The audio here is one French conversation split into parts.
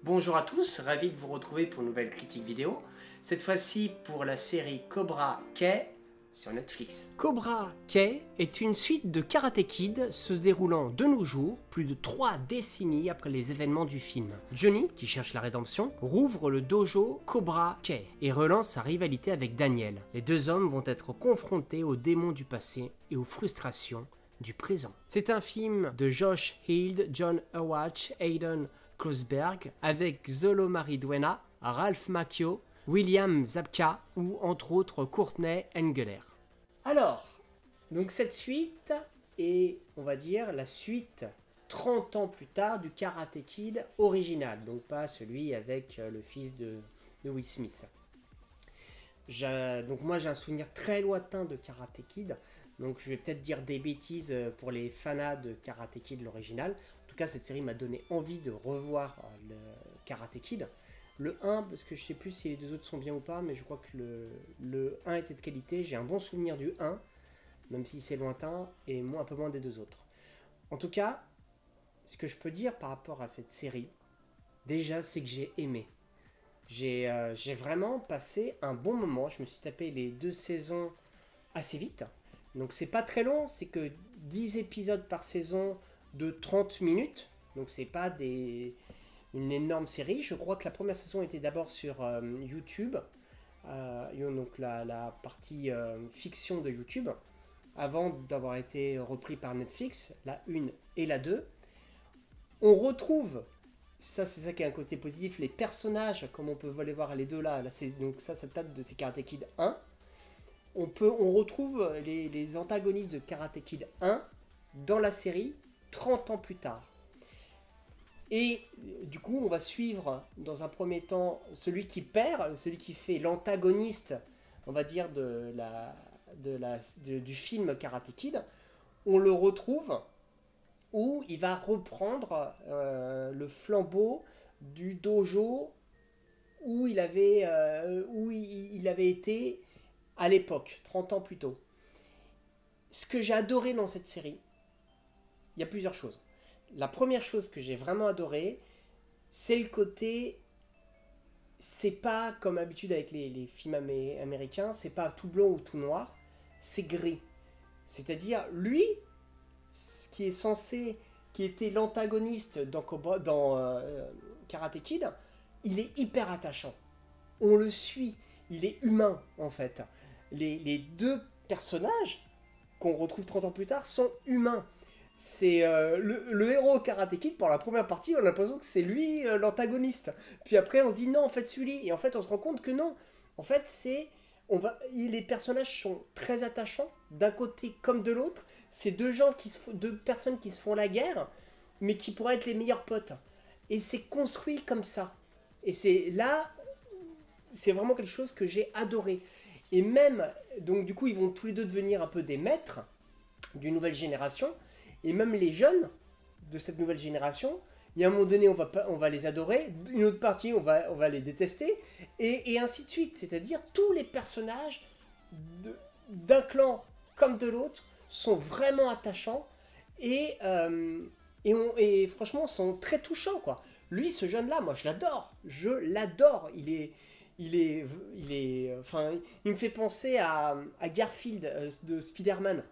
Bonjour à tous, ravi de vous retrouver pour une nouvelle critique vidéo. Cette fois-ci pour la série Cobra Kai sur Netflix. Cobra Kai est une suite de Karate Kid se déroulant de nos jours, plus de 3 décennies après les événements du film. Johnny, qui cherche la rédemption, rouvre le dojo Cobra Kai et relance sa rivalité avec Daniel. Les deux hommes vont être confrontés aux démons du passé et aux frustrations du présent. C'est un film de Josh Heald, John Awach, Aidan Kreuzberg, avec Xolo Maridueña, Ralph Macchio, William Zabka ou entre autres Courtney Engeler. Alors, donc cette suite est, on va dire, la suite 30 ans plus tard du Karate Kid original, donc pas celui avec le fils de Will Smith. Donc moi j'ai un souvenir très lointain de Karate Kid, donc je vais peut-être dire des bêtises pour les fanas de Karate Kid l'original. En tout cas cette série m'a donné envie de revoir le Karate Kid. Le 1, parce que je sais plus si les deux autres sont bien ou pas, mais je crois que le 1 était de qualité. J'ai un bon souvenir du 1, même si c'est lointain, et un peu moins des deux autres. En tout cas, ce que je peux dire par rapport à cette série, déjà c'est que j'ai aimé. J'ai vraiment passé un bon moment. Je me suis tapé les 2 saisons assez vite. Donc c'est pas très long, c'est que 10 épisodes par saison de 30 minutes. Donc c'est pas une énorme série. Je crois que la première saison était d'abord sur YouTube. Donc la partie fiction de YouTube. Avant d'avoir été repris par Netflix, la 1 et la 2. On retrouve... Ça, c'est ça qui est un côté positif. Les personnages, comme on peut les voir les deux là, donc ça date de ces Karate Kid 1. On retrouve les antagonistes de Karate Kid 1 dans la série 30 ans plus tard. Et du coup, on va suivre dans un premier temps celui qui perd, celui qui fait l'antagoniste, on va dire, du film Karate Kid. On le retrouve où il va reprendre le flambeau du dojo où il avait été à l'époque, 30 ans plus tôt. Ce que j'ai adoré dans cette série, il y a plusieurs choses. La première chose que j'ai vraiment adoré, c'est le côté... C'est pas comme d'habitude avec les films américains, c'est pas tout blanc ou tout noir, c'est gris. C'est-à-dire, lui... qui était l'antagoniste dans Karate Kid, il est hyper attachant. On le suit, il est humain en fait. Les deux personnages qu'on retrouve 30 ans plus tard sont humains. C'est le héros Karate Kid, pour la première partie, on a l'impression que c'est lui l'antagoniste. Puis après on se dit non, en fait c'est lui. Et en fait on se rend compte que non. En fait les personnages sont très attachants, d'un côté comme de l'autre. C'est deux personnes qui se font la guerre, mais qui pourraient être les meilleurs potes. Et c'est construit comme ça. Et c'est vraiment quelque chose que j'ai adoré. Et même, donc du coup, ils vont tous les deux devenir un peu des maîtres d'une nouvelle génération. Et même les jeunes de cette nouvelle génération, il y a un moment donné, on va les adorer. Une autre partie, on va les détester. Et ainsi de suite. C'est-à-dire, tous les personnages d'un clan comme de l'autre sont vraiment attachants et franchement sont très touchants quoi. Lui, ce jeune là, moi je l'adore, il me fait penser à Garfield de Spider-Man,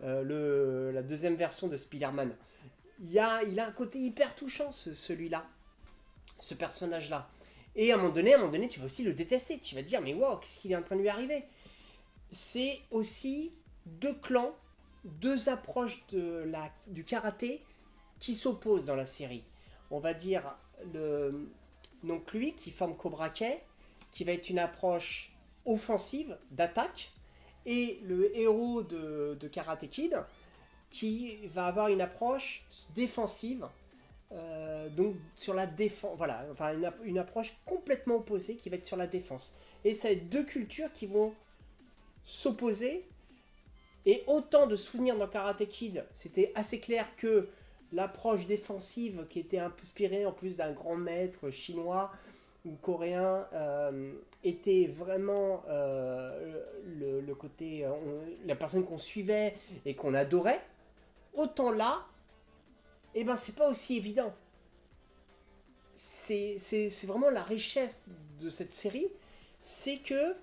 la deuxième version de Spider-Man. Il a un côté hyper touchant celui-là, ce personnage là. Et à un moment donné tu vas aussi le détester, tu vas te dire mais wow, qu'est-ce qui est en train de lui arriver. C'est aussi 2 clans, 2 approches du karaté qui s'opposent dans la série. On va dire donc lui qui forme Cobra Kai, qui va être une approche offensive, d'attaque, et le héros de Karate Kid qui va avoir une approche défensive, donc sur la défense, voilà, enfin une approche complètement opposée qui va être sur la défense. Et ça va être 2 cultures qui vont s'opposer. Et autant de souvenirs dans Karate Kid, c'était assez clair que l'approche défensive qui était inspirée en plus d'un grand maître chinois ou coréen était vraiment le côté, la personne qu'on suivait et qu'on adorait. Autant là, eh ben c'est pas aussi évident. c'est vraiment la richesse de cette série, c'est que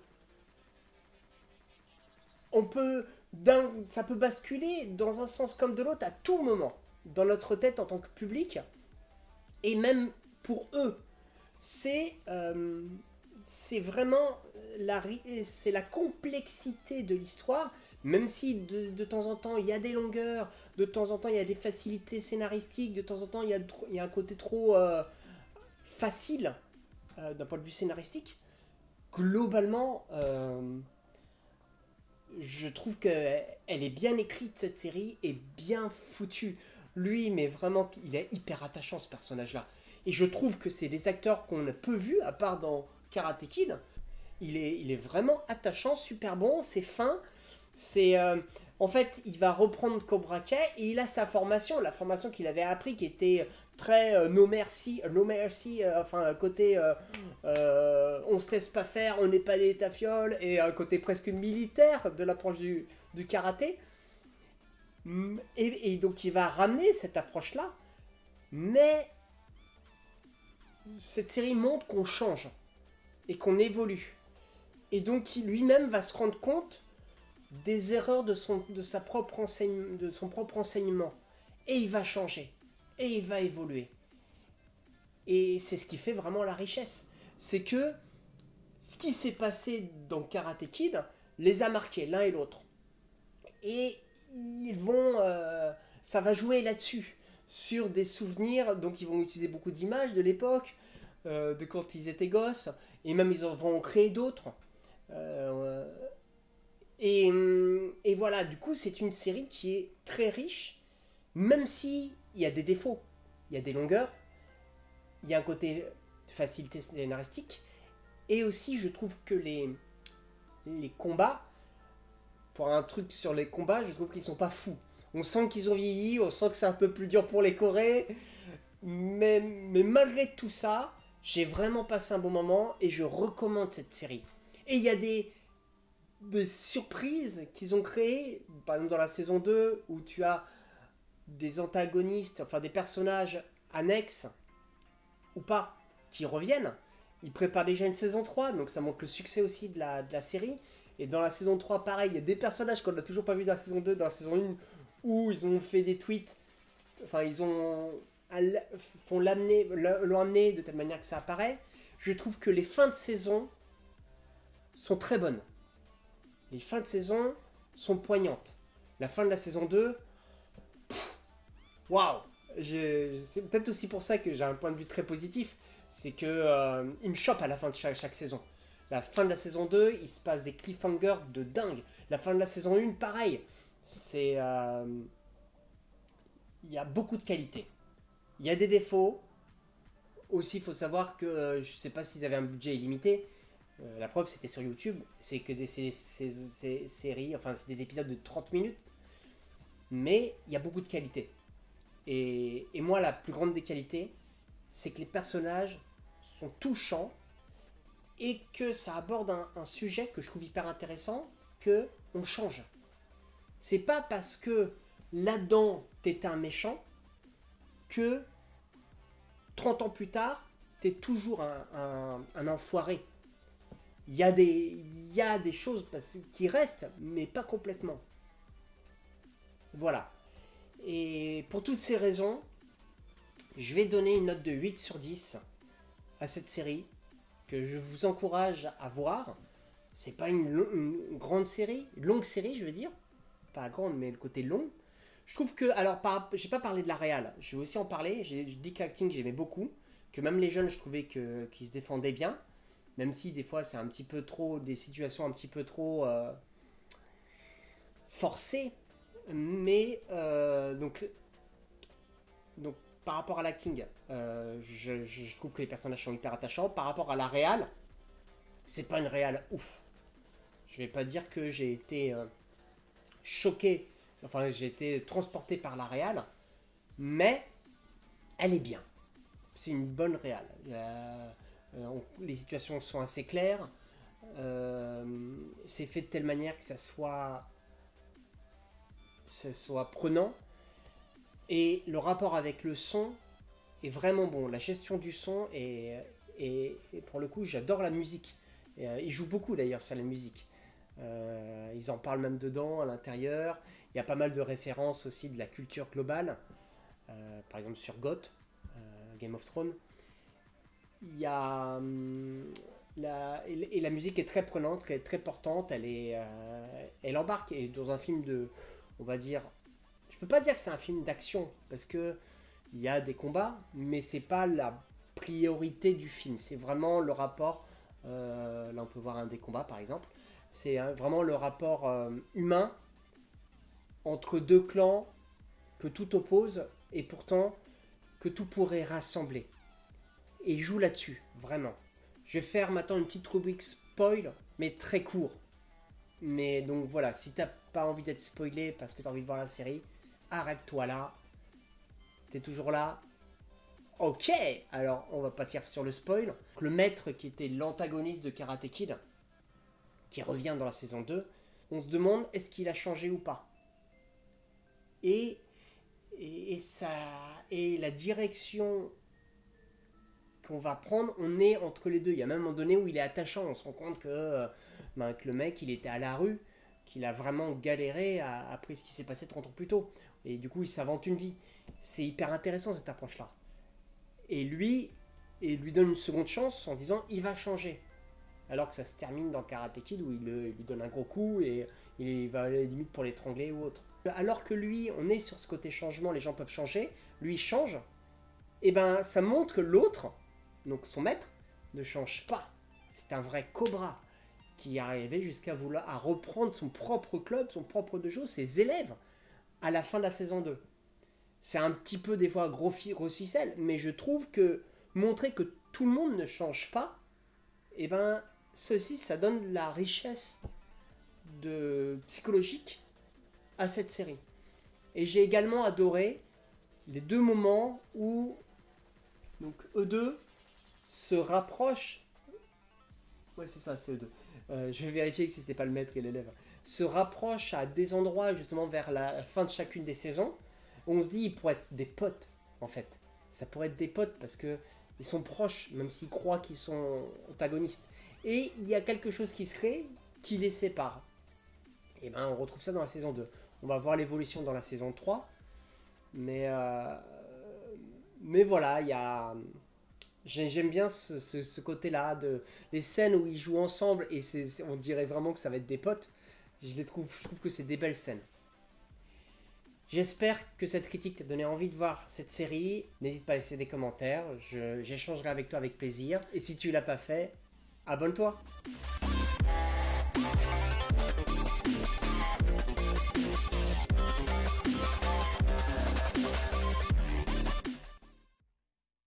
ça peut basculer dans un sens comme de l'autre à tout moment, dans notre tête en tant que public, et même pour eux. C'est vraiment c'est la complexité de l'histoire, même si de temps en temps il y a des longueurs, de temps en temps il y a des facilités scénaristiques, de temps en temps il y a un côté trop facile d'un point de vue scénaristique. Globalement, je trouve qu'elle est bien écrite, cette série, et bien foutue. Lui, mais vraiment, il est hyper attachant, ce personnage-là. Et je trouve que c'est des acteurs qu'on a peu vus, à part dans Karate Kid. Il est vraiment attachant, super bon, c'est fin. C'est en fait, il va reprendre Cobra Kai et il a sa formation, la formation qu'il avait appris qui était très no mercy, enfin côté on se laisse pas faire, on n'est pas des tafioles, et un côté presque militaire de l'approche du karaté. Et donc il va ramener cette approche-là, mais cette série montre qu'on change et qu'on évolue. Et donc lui-même va se rendre compte des erreurs de son propre enseignement. Et il va changer. Et il va évoluer. Et c'est ce qui fait vraiment la richesse. C'est que ce qui s'est passé dans Karate Kid les a marqués l'un et l'autre. Et ils vont... ça va jouer là-dessus. Sur des souvenirs. Donc ils vont utiliser beaucoup d'images de l'époque. De quand ils étaient gosses. Et même ils en vont créer d'autres. Et voilà, du coup, c'est une série qui est très riche, même si il y a des défauts, il y a des longueurs, il y a un côté de facilité scénaristique, et aussi, je trouve que les combats, pour un truc sur les combats, je trouve qu'ils sont pas fous. On sent qu'ils ont vieilli, on sent que c'est un peu plus dur pour les Corées, mais malgré tout ça, j'ai vraiment passé un bon moment et je recommande cette série. Et il y a des surprises qu'ils ont créées, par exemple dans la saison 2, où tu as des antagonistes, enfin des personnages annexes, ou pas, qui reviennent. Ils préparent déjà une saison 3, donc ça montre le succès aussi de la série. Et dans la saison 3, pareil, il y a des personnages qu'on n'a toujours pas vu dans la saison 2, dans la saison 1, où ils ont fait des tweets, enfin ils ont l'ont amené de telle manière que ça apparaît. Je trouve que les fins de saison sont très bonnes. Les fins de saison sont poignantes. La fin de la saison 2, waouh! C'est peut-être aussi pour ça que j'ai un point de vue très positif. C'est que il me chope à la fin de chaque saison. La fin de la saison 2, il se passe des cliffhangers de dingue. La fin de la saison 1, pareil. C'est... il y a beaucoup de qualité. Il y a des défauts. Aussi, il faut savoir que je ne sais pas s'ils avaient un budget illimité. La preuve, c'était sur YouTube. C'est que ces séries, enfin, c'est des épisodes de 30 minutes. Mais il y a beaucoup de qualité. Et moi, la plus grande des qualités, c'est que les personnages sont touchants et que ça aborde un sujet que je trouve hyper intéressant, que on change. C'est pas parce que là-dedans, t'es un méchant que 30 ans plus tard, t'es toujours un enfoiré. Il y a des choses qui restent, mais pas complètement. Voilà. Et pour toutes ces raisons, je vais donner une note de 8 sur 10 à cette série, que je vous encourage à voir. C'est pas une grande série, longue série, je veux dire. Pas grande, mais le côté long. Je trouve que, alors, j'ai pas parlé de la réal, je vais aussi en parler. J'ai dit que l'acting, j'aimais beaucoup. Que même les jeunes, je trouvais qu'ils se défendaient bien. Même si des fois, c'est un petit peu trop, des situations un petit peu trop forcées. Mais, donc par rapport à l'acting, je trouve que les personnages sont hyper attachants. Par rapport à la réal, c'est pas une réal ouf. Je vais pas dire que j'ai été choqué, enfin j'ai été transporté par la réal, mais elle est bien. C'est une bonne réal. Les situations sont assez claires. C'est fait de telle manière que ça soit prenant. Et le rapport avec le son est vraiment bon. La gestion du son et pour le coup, j'adore la musique. Ils jouent beaucoup d'ailleurs sur la musique. Ils en parlent même dedans, à l'intérieur. Il y a pas mal de références aussi de la culture globale. Par exemple sur Goth, Game of Thrones. Il y a la musique est très prenante, est très portante. Elle embarque et dans un film de, on va dire, je peux pas dire que c'est un film d'action parce que il y a des combats, mais c'est pas la priorité du film. C'est vraiment le rapport. Là, on peut voir un des combats par exemple. C'est vraiment le rapport humain entre deux clans que tout oppose et pourtant que tout pourrait rassembler. Et il joue là-dessus, vraiment. Je vais faire maintenant une petite rubrique spoil, mais très court. Mais donc voilà, si t'as pas envie d'être spoilé parce que t'as envie de voir la série, arrête-toi là. T'es toujours là. Ok, alors on va partir sur le spoil. Le maître qui était l'antagoniste de Karate Kid, qui revient dans la saison 2, on se demande est-ce qu'il a changé ou pas. Et la direction qu'on va prendre, on est entre les deux. Il y a même un moment donné où il est attachant, on se rend compte que le mec il était à la rue, qu'il a vraiment galéré après ce qui s'est passé 30 ans plus tôt. Et du coup il s'invente une vie. C'est hyper intéressant cette approche-là. Et lui donne une seconde chance en disant il va changer. Alors que ça se termine dans Karate Kid où il lui donne un gros coup et il va aller limite pour l'étrangler ou autre. Alors que lui, on est sur ce côté changement, les gens peuvent changer, lui il change, et ben ça montre que l'autre, donc son maître, ne change pas. C'est un vrai cobra qui est arrivé jusqu'à vouloir à reprendre son propre club, son propre dojo, ses élèves, à la fin de la saison 2. C'est un petit peu des fois gros ficelle, mais je trouve que montrer que tout le monde ne change pas, et ben ceci, ça donne la richesse psychologique à cette série. Et j'ai également adoré les deux moments où donc eux deux se rapprochent. Ouais, c'est ça, c'est eux deux. Je vais vérifier si c'était pas le maître et l'élève. Se rapprochent à des endroits justement vers la fin de chacune des saisons. Où on se dit ils pourraient être des potes en fait. Ça pourrait être des potes parce que ils sont proches, même s'ils croient qu'ils sont antagonistes. Et il y a quelque chose qui se crée qui les sépare. Et ben on retrouve ça dans la saison 2. On va voir l'évolution dans la saison 3. Mais voilà, il y a... J'aime bien ce côté-là, les scènes où ils jouent ensemble et on dirait vraiment que ça va être des potes. Je trouve que c'est des belles scènes. J'espère que cette critique t'a donné envie de voir cette série. N'hésite pas à laisser des commentaires, j'échangerai avec toi avec plaisir. Et si tu l'as pas fait, abonne-toi.